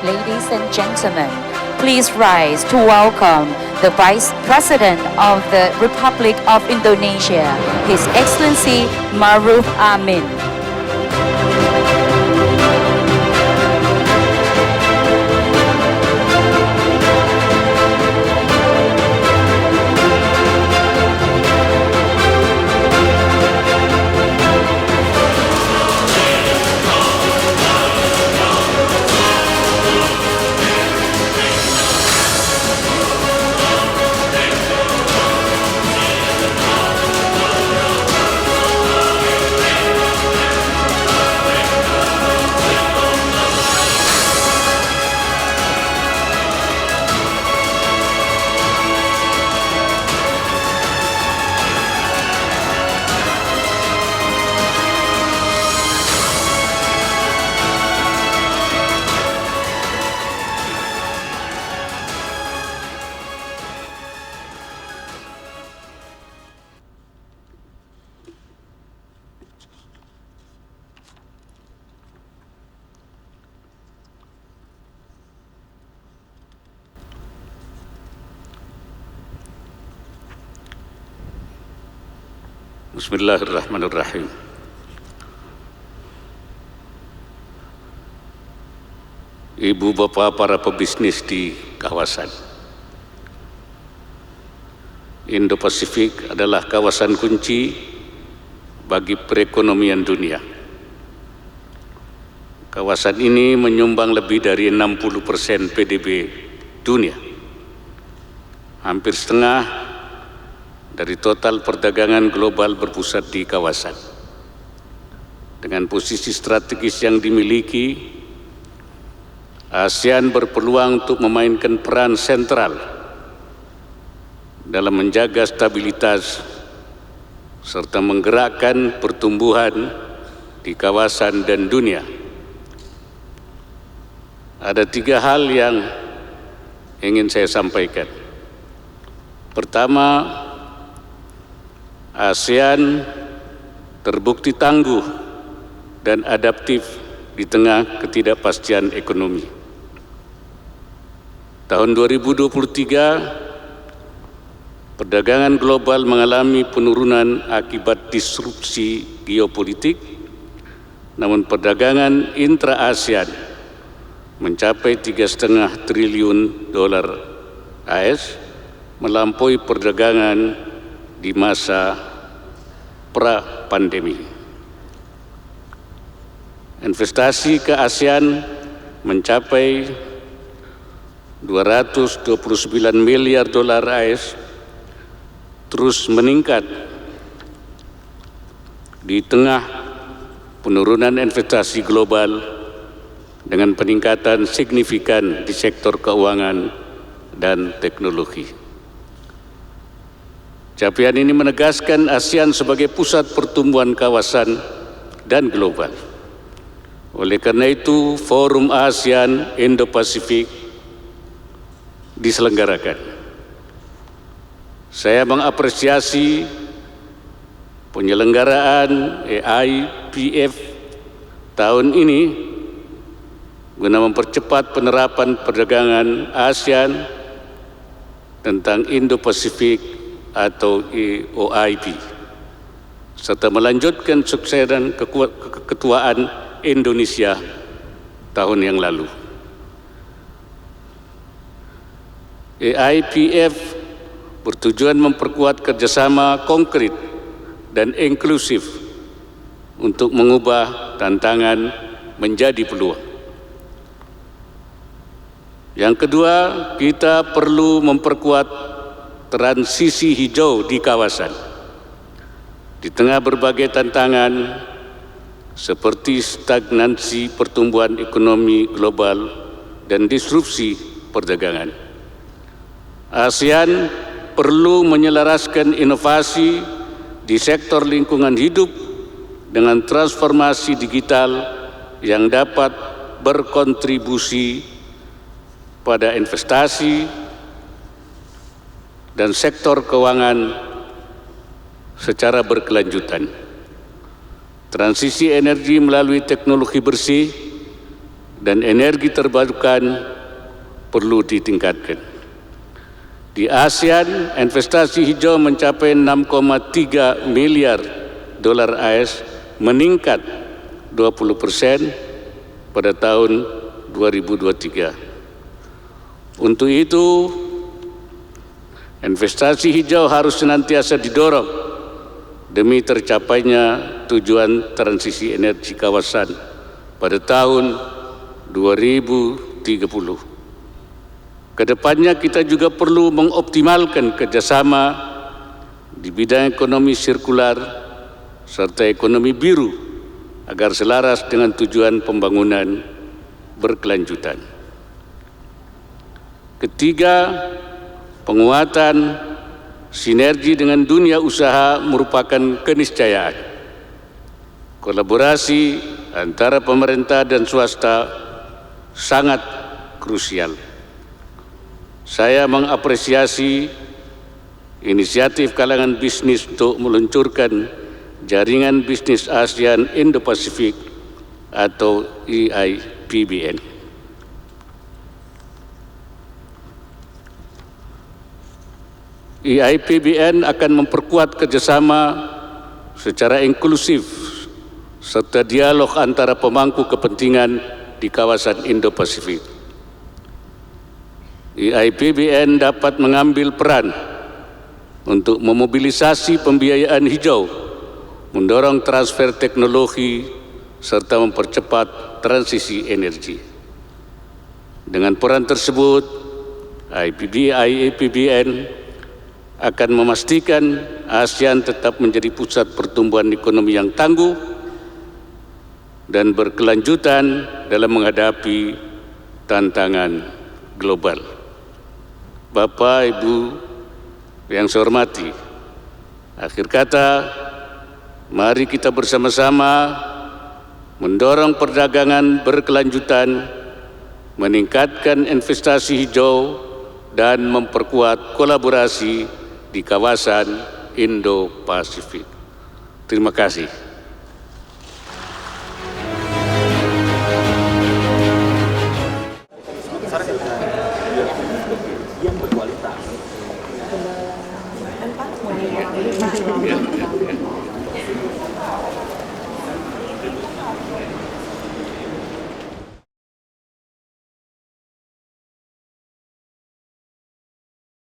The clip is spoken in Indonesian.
Ladies and gentlemen, please rise to welcome the Vice President of the Republic of Indonesia, His Excellency Maruf Amin. Bismillahirrahmanirrahim. Ibu bapak para pebisnis di kawasan Indo-Pasifik adalah kawasan kunci bagi perekonomian dunia. Kawasan ini menyumbang lebih dari 60% PDB dunia, hampir setengah dari total perdagangan global berpusat di kawasan. Dengan posisi strategis yang dimiliki, ASEAN berpeluang untuk memainkan peran sentral dalam menjaga stabilitas serta menggerakkan pertumbuhan di kawasan dan dunia. Ada 3 hal yang ingin saya sampaikan. Pertama, ASEAN terbukti tangguh dan adaptif di tengah ketidakpastian ekonomi. Tahun 2023, perdagangan global mengalami penurunan akibat disrupsi geopolitik, namun perdagangan intra-ASEAN mencapai 3,5 triliun dolar AS, melampaui perdagangan di masa pra-pandemi. Investasi ke ASEAN mencapai 229 miliar dolar AS, terus meningkat di tengah penurunan investasi global dengan peningkatan signifikan di sektor keuangan dan teknologi. Capaian ini menegaskan ASEAN sebagai pusat pertumbuhan kawasan dan global. Oleh karena itu, Forum ASEAN Indo-Pasifik diselenggarakan. Saya mengapresiasi penyelenggaraan AIPF tahun ini guna mempercepat penerapan perdagangan ASEAN tentang Indo-Pasifik atau OIP, serta melanjutkan suksesan keketuaan Indonesia tahun yang lalu. AIPF bertujuan memperkuat kerjasama konkret dan inklusif untuk mengubah tantangan menjadi peluang. Yang kedua, kita perlu memperkuat transisi hijau di kawasan. Di tengah berbagai tantangan seperti stagnansi pertumbuhan ekonomi global dan disrupsi perdagangan, ASEAN perlu menyelaraskan inovasi di sektor lingkungan hidup dengan transformasi digital yang dapat berkontribusi pada investasi dan sektor keuangan secara berkelanjutan. Transisi energi melalui teknologi bersih dan energi terbarukan perlu ditingkatkan. Di ASEAN, investasi hijau mencapai 6,3 miliar dolar AS, meningkat 20% pada tahun 2023. Untuk itu, investasi hijau harus senantiasa didorong demi tercapainya tujuan transisi energi kawasan pada tahun 2030. Kedepannya kita juga perlu mengoptimalkan kerjasama di bidang ekonomi sirkular serta ekonomi biru agar selaras dengan tujuan pembangunan berkelanjutan. Ketiga, penguatan sinergi dengan dunia usaha merupakan keniscayaan. Kolaborasi antara pemerintah dan swasta sangat krusial. Saya mengapresiasi inisiatif kalangan bisnis untuk meluncurkan Jaringan Bisnis ASEAN Indo-Pasifik atau EIPBN. EIPBN akan memperkuat kerjasama secara inklusif serta dialog antara pemangku kepentingan di kawasan Indo-Pasifik. EIPBN dapat mengambil peran untuk memobilisasi pembiayaan hijau, mendorong transfer teknologi, serta mempercepat transisi energi. Dengan peran tersebut, EIPBN akan memastikan ASEAN tetap menjadi pusat pertumbuhan ekonomi yang tangguh dan berkelanjutan dalam menghadapi tantangan global. Bapak, Ibu yang saya hormati, akhir kata, mari kita bersama-sama mendorong perdagangan berkelanjutan, meningkatkan investasi hijau, dan memperkuat kolaborasi di kawasan Indo-Pasifik. Terima kasih. Yang berkualitas.